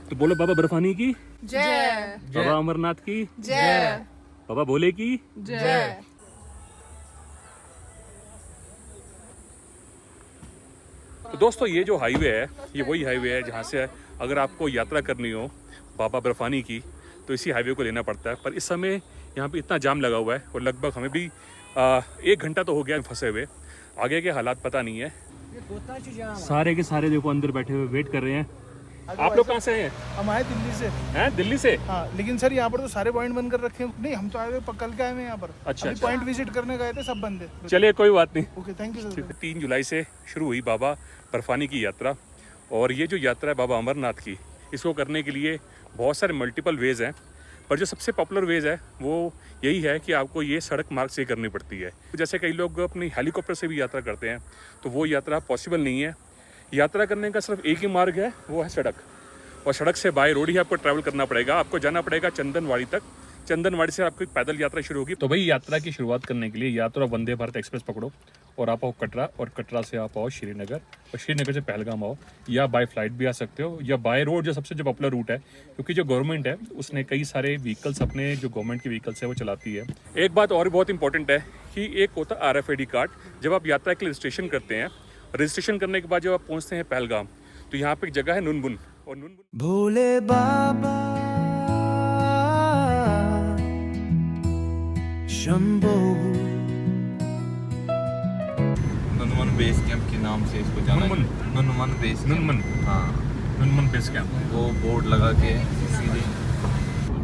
तो बोलो बाबा बर्फानी की जय। बाबा अमरनाथ की जय। बाबा भोले की जय। तो दोस्तों ये जो हाईवे है ये वही हाईवे है जहाँ से अगर आपको यात्रा करनी हो बाबा बर्फानी की तो इसी हाईवे को लेना पड़ता है। पर इस समय यहाँ पे इतना जाम लगा हुआ है और लगभग हमें भी 1 घंटा तो हो गया फंसे हुए। आगे के हालात पता नहीं है। सारे के सारे देखो अंदर बैठे हुए वेट कर रहे हैं। आप लोग कहाँ से हैं? हम आए दिल्ली से। हैं दिल्ली से? हाँ, लेकिन सर यहाँ पर तो सारे पॉइंट बंद कर रखे हैं। नहीं, हम तो आए हुए कल के आए हुए यहाँ पर। अच्छा, अभी पॉइंट विजिट करने गए थे, सब बंद है। चलिए कोई बात नहीं। Okay, thank you sir. 3 जुलाई से शुरू हुई बाबा बर्फानी की यात्रा। और ये जो यात्रा है बाबा अमरनाथ की, इसको करने के लिए बहुत सारे मल्टीपल वेज़ हैं। पर जो सबसे पॉपुलर वेज़ है वो यही है कि आपको ये सड़क मार्ग से करनी पड़ती है। जैसे कई लोग अपनी हेलीकॉप्टर से भी यात्रा करते हैं, तो वो यात्रा पॉसिबल नहीं है। यात्रा करने का सिर्फ एक ही मार्ग है, वो है सड़क। और सड़क से बाय रोड ही आपको ट्रैवल करना पड़ेगा। आपको जाना पड़ेगा चंदनवाड़ी तक। चंदनवाड़ी से आपकी पैदल यात्रा शुरू होगी। तो भाई यात्रा की शुरुआत करने के लिए या तो आप वंदे भारत एक्सप्रेस पकड़ो और आप आओ कटरा, और कटरा से आप आओ श्रीनगर, और श्रीनगर से पहलगाम आओ, या बाय फ्लाइट भी आ सकते हो, या बाय रोड जो सबसे पॉपुलर रूट है। क्योंकि जो गवर्नमेंट है उसने कई सारे व्हीकल्स अपने जो गवर्नमेंट के व्हीकल्स है वो चलाती है। एक बात और बहुत इंपॉर्टेंट है कि एक होता है RFID कार्ड। जब आप यात्रा के लिए रजिस्ट्रेशन करते हैं, रजिस्ट्रेशन करने के बाद जब आप पहुँचते हैं पहलगाम, तो यहाँ पे एक जगह है नुनबुन। और नुनबुन भोले बाबा शंभो नुनमन बेस कैंप के नाम से इसको जाना है। नुनमन बेस कैंप। नुनमन, हाँ, नुनमन बेस कैंप। वो बोर्ड लगा के सीधे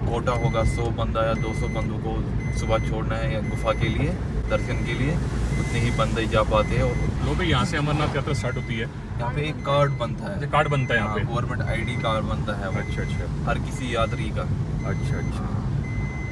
कोटा होगा 100 बंदा या 200 बंदों को सुबह छोड़ना है या गुफा के लिए दर्शन के लिए। उतने ही बंदे जा पाते हैं। और लोग यहाँ से अमरनाथ यात्रा स्टार्ट होती है। यहाँ पे एक कार्ड बनता है, कार्ड बनता है यहाँ पे। गवर्नमेंट ID कार्ड बनता है वो अच्छा हर किसी यात्री का। अच्छा।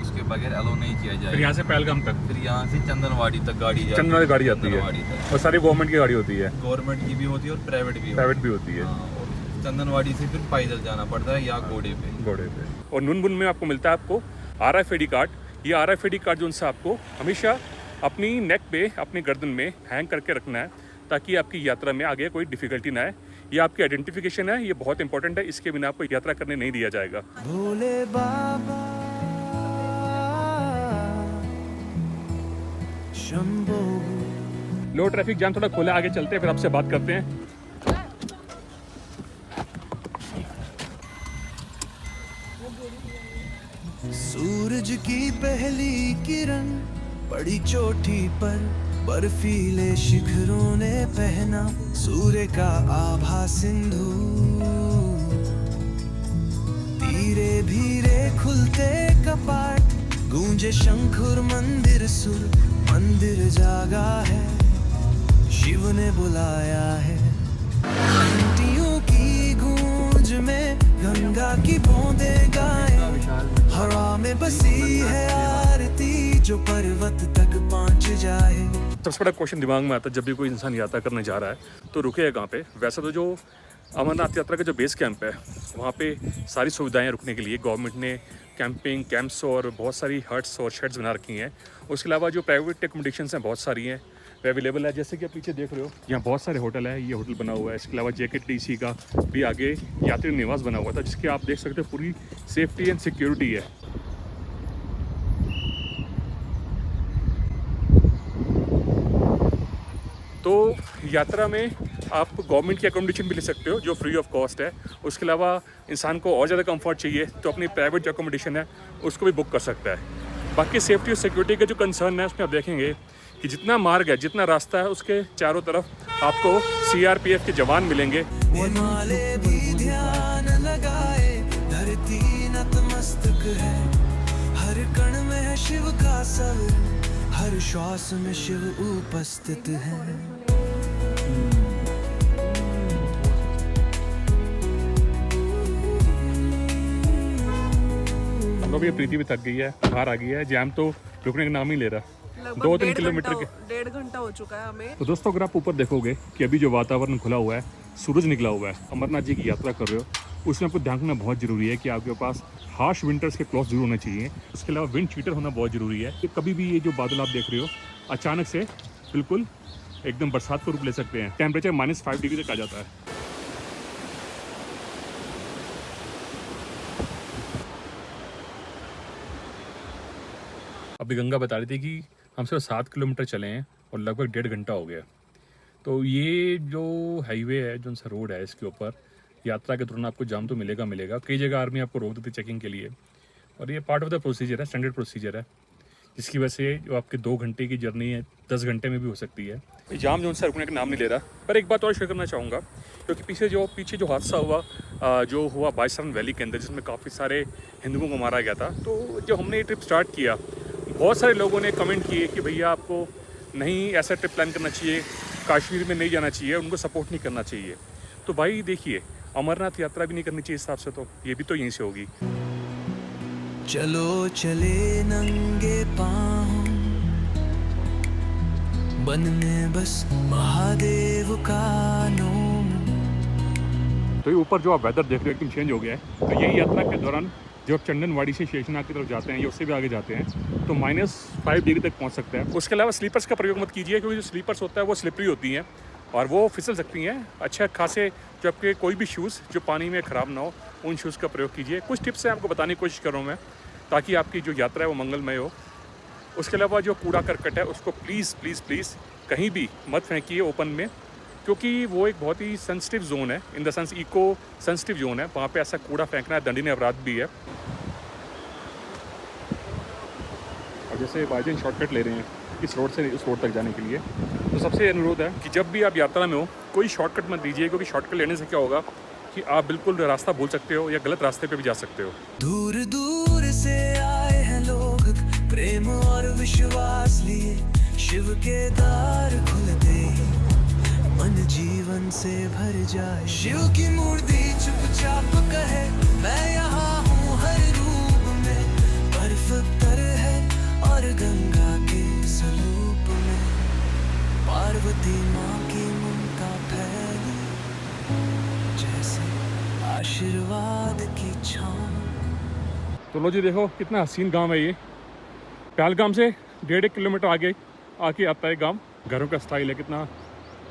उसके बगैर अलो नहीं किया फिर जाएगा। यहाँ से पहलगाम तक, फिर यहाँ से चंदनवाड़ी तक गाड़ी जाती चंदनवाड़ी गाड़ी जाती है। चंदनवाड़ी तक और सारी गवर्नमेंट की गाड़ी होती है, गवर्नमेंट की भी होती है और प्राइवेट भी प्राइवेट भी होती है। हाँ, और चंदनवाड़ी से फिर पैदल जाना पड़ता है या घोड़े पे। घोड़े पे। और नुनबुन में आपको मिलता है आपको RFID कार्ड। ये RFID कार्ड जो उनसे आपको हमेशा अपनी नेक पे, अपनी गर्दन में हैंग करके रखना है, ताकि आपकी यात्रा में आगे कोई डिफिकल्टी ना आए। ये आपकी आइडेंटिफिकेशन है, ये बहुत इंपॉर्टेंट है। इसके बिना आपको यात्रा करने नहीं दिया जाएगा। भोले बाबा शंभो। लो ट्रैफिक जाम थोड़ा खोला, आगे चलते हैं, फिर आपसे बात करते हैं। सूरज की पहली किरण पड़ी चोटी पर, बर्फीले शिखरों ने पहना सूर्य का आभा सिंधु। धीरे धीरे खुलते कपाट, गूंजे शंखुर मंदिर सुर। मंदिर जागा है, शिव ने बुलाया है। घंटियों की गूंज में गंगा की बूंदें गाएं। हवा में बसी है आरती जो पर्वत तक पहुंच जाए। सबसे बड़ा क्वेश्चन दिमाग में आता है जब भी कोई इंसान यात्रा करने जा रहा है तो रुकेगा कहाँ पे। वैसे तो जो अमरनाथ यात्रा का जो बेस कैंप है वहाँ पे सारी सुविधाएं रुकने के लिए गवर्नमेंट ने कैंपिंग कैंप्स और बहुत सारी हट्स और शेड्स बना रखी हैं। उसके अलावा जो प्राइवेट एकोमोडेशंस हैं बहुत सारी हैं, वो अवेलेबल है। जैसे कि आप पीछे देख रहे हो, यहाँ बहुत सारे होटल है। ये होटल बना हुआ है। इसके अलावा JKTC का भी आगे यात्री निवास बना हुआ था, जिसके आप देख सकते हो पूरी सेफ्टी एंड सिक्योरिटी है। तो यात्रा में आप गवर्नमेंट की एकोमोडेशन भी ले सकते हो जो फ्री ऑफ कॉस्ट है। उसके अलावा इंसान को और ज़्यादा कंफर्ट चाहिए तो अपनी प्राइवेट जो एकोमोडेशन है उसको भी बुक कर सकता है। बाकी सेफ्टी और सिक्योरिटी का जो कंसर्न है उसमें आप देखेंगे कि जितना मार्ग है, जितना रास्ता है, उसके चारों तरफ आपको CRPF के जवान मिलेंगे। हिमालय भी ध्यान लगाए, धरती नतमस्तक है। हर कण में है शिव का सर, हर श्वास में शिव उपस्थित है। हम लोग ये प्रीति भी थक गई है, बाहर आ गई है। जैम तो रुकने का नाम ही ले रहा। 2-3 किलोमीटर के 1.5 घंटा हो चुका है हमें। तो दोस्तों अगर आप ऊपर देखोगे कि अभी जो वातावरण खुला हुआ है, सूरज निकला हुआ है, अमरनाथ जी की यात्रा कर रहे हो, उसमें आपको ध्यान रखना बहुत ज़रूरी है कि आपके पास हार्श विंटर्स के क्लॉथ जरूर होने चाहिए। उसके अलावा विंड चीटर होना बहुत ज़रूरी है कि कभी भी ये जो बादल आप देख रहे हो अचानक से बिल्कुल एकदम बरसात को रूप ले सकते हैं। टेम्परेचर -5 डिग्री तक आ जाता है। अभी गंगा बता रही थी कि हम सिर्फ 7 किलोमीटर चले हैं और लगभग 1.5 घंटा हो गया। तो ये जो हाईवे है, जो सा रोड है, इसके ऊपर यात्रा के दौरान आपको जाम तो मिलेगा। कई जगह आर्मी आपको रोक देती है चेकिंग के लिए, और ये पार्ट ऑफ द प्रोसीजर है, स्टैंडर्ड प्रोसीजर है, जिसकी वजह से जो आपके 2 घंटे की जर्नी है 10 घंटे में भी हो सकती है। जाम जो उनसे रुकने का नाम नहीं ले रहा। पर एक बात और शेयर करना चाहूँगा, क्योंकि पीछे जो हादसा हुआ बाईसरन वैली के अंदर, जिसमें काफ़ी सारे हिंदुओं को मारा गया था। तो जब हमने ये ट्रिप स्टार्ट किया, बहुत सारे लोगों ने कमेंट किए कि भैया आपको नहीं ऐसा ट्रिप प्लान करना चाहिए, कश्मीर में नहीं जाना चाहिए, उनको सपोर्ट नहीं करना चाहिए। तो भाई देखिए, अमरनाथ यात्रा भी नहीं करनी चाहिए इस हिसाब से, तो ये भी तो यहीं से होगी। चलो चले नंगे पाँव बनने बस महादेव का नाम। तो ये ऊपर जो आप वेदर देख रहे हो एकदम चेंज हो गया है। तो यही यात्रा के दौरान जब आप चंदनवाड़ी से शेषनाग की तरफ जाते हैं या उससे भी आगे जाते हैं तो -5 डिग्री तक पहुंच सकते हैं। उसके अलावा स्लीपर्स का प्रयोग मत कीजिए, क्योंकि जो स्लीपर्स होता है वो स्लिपरी होती हैं और वो फिसल सकती हैं। अच्छे खासे जो आपके कोई भी शूज़ जो पानी में ख़राब ना हो, उन शूज़ का प्रयोग कीजिए। कुछ टिप्स हैं आपको बताने की कोशिश कर रहा हूँ मैं, ताकि आपकी जो यात्रा है वो मंगलमय हो। उसके अलावा जो कूड़ा करकट है उसको प्लीज़ कहीं भी मत फेंकिए ओपन में, क्योंकि वो एक बहुत ही सेंसिटिव जोन है, in the sense eco sensitive zone है। वहाँ पे ऐसा कूड़ा फेंकना दंडनीय अपराध भी है। और जैसे बाइजन शॉर्टकट ले रहे हैं इस रोड से उस रोड तक जाने के लिए, तो सबसे अनुरोध है कि जब भी आप यात्रा में हो कोई शॉर्टकट मत लीजिए, क्योंकि शॉर्टकट लेने से क्या होगा कि आप बिल्कुल रास्ता भूल सकते हो या गलत रास्ते पे भी जा सकते हो। दूर दूर से आए हैं लोग प्रेम और विश्वास लिए, शिव के द्वार खुलते ही मन जीवन से भर जाए। शिव की मूर्ति चुपचाप कहे मैं यहाँ हूँ हर रूप में, बर्फ तर है और गंगा के स्वरूप में पार्वती माँ की ममता फैली जैसे आशीर्वाद की छाँव। तो लो जी, देखो कितना हसीन गांव है ये। पहलगाम से 1.5 किलोमीटर आगे आके आता है गांव। घरों का स्टाइल है कितना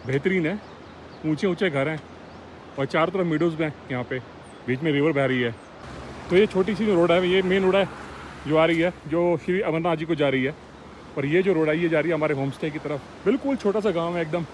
बेहतरीन है, ऊंचे घर हैं और चारों तरफ मीडोज़ हैं। यहाँ पे बीच में रिवर बह रही है। तो ये छोटी सी जो रोड है, ये मेन रोड है जो आ रही है, जो श्री अमरनाथ जी को जा रही है। और ये जो रोड है ये जा रही है हमारे होम स्टे की तरफ। बिल्कुल छोटा सा गाँव है एकदम।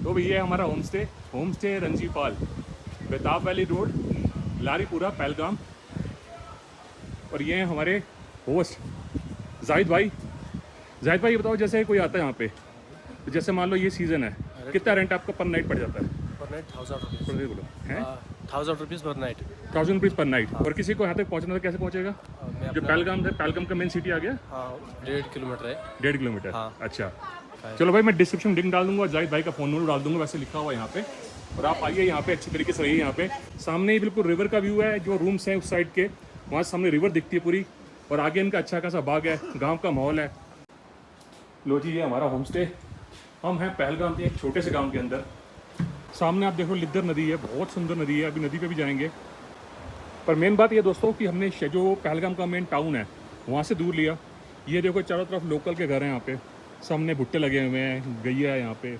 तो भैया हमारा होम स्टे रंजीपाल, बेताब वैली रोड, लारीपुरा, पहलगाम। और ये हैं हमारे होस्ट जाहिद भाई। ये बताओ, जैसे कोई आता है यहाँ पे, तो जैसे मान लो ये सीज़न है, कितना रेंट आपका पर नाइट पड़ जाता है? पर नाइट 1000 रुपीज़। बोलो हैं 1000 रुपीज़ पर नाइट। 1000 रुपीज़ पर नाइट। और किसी को यहाँ तक पहुँचना तो कैसे पहुँचेगा? जो पहलगाम का मेन सिटी आ गया, हाँ 1.5 किलोमीटर है। 1.5 किलोमीटर। हाँ। अच्छा, चलो भाई, मैं डिस्क्रिप्शन लिंक डाल दूंगा, जाहिद भाई का फ़ोन नंबर डाल दूंगा, वैसे लिखा हुआ है यहाँ पे। और आप आइए यहाँ पे अच्छी तरीके से रहिए। यहाँ पे सामने ही बिल्कुल रिवर का व्यू है, जो रूम्स हैं उस साइड के, वहाँ सामने रिवर दिखती है पूरी, और आगे इनका अच्छा खासा बाग है, गांव का माहौल है। लो जी, ये हमारा होम स्टे। हम हैं पहलगाम के एक छोटे से गाँव के अंदर। सामने आप देखो लिद्दर नदी है, बहुत सुंदर नदी है, अभी नदी पर भी जाएंगे। पर मेन बात ये दोस्तों कि हमने जो पहलगाम का मेन टाउन है वहाँ से दूर लिया। ये देखो चारों तरफ लोकल के घर हैं यहाँ पे, सामने भुट्टे लगे हुए हैं, गैया है यहाँ पे,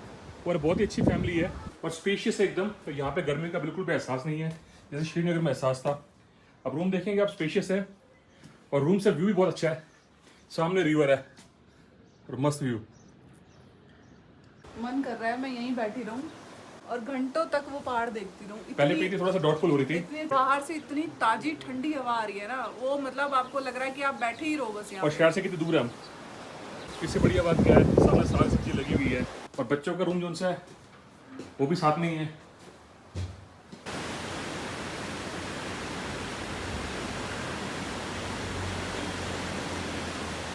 और बहुत ही अच्छी फैमिली है और स्पेशियस है एकदम। तो यहाँ पे गर्मी का बिल्कुल भी एहसास नहीं है, जैसे श्रीनगर में एहसास था। अब रूम देखेंगे आप, स्पेशियस है और रूम से व्यू भी बहुत अच्छा है। सामने रिवर है और मस्त व्यू। मन कर रहा है मैं यहीं बैठी रहूं और घंटों तक वो पहाड़ देखती रहूं। पहले पीती थोड़ा सा डाउटफुल हो रही थी। इतनी बाहर से इतनी ताजी ठंडी हवा आ रही है ना, वो मतलब आपको लग रहा है कि आप बैठे ही रहो बस यहाँ। और शहर से कितनी दूर है हम? इससे बढ़िया बात क्या है, सामने साग सब्जी लगी हुई है। और बच्चों का रूम जो उनसे है वो भी साथ में ही है।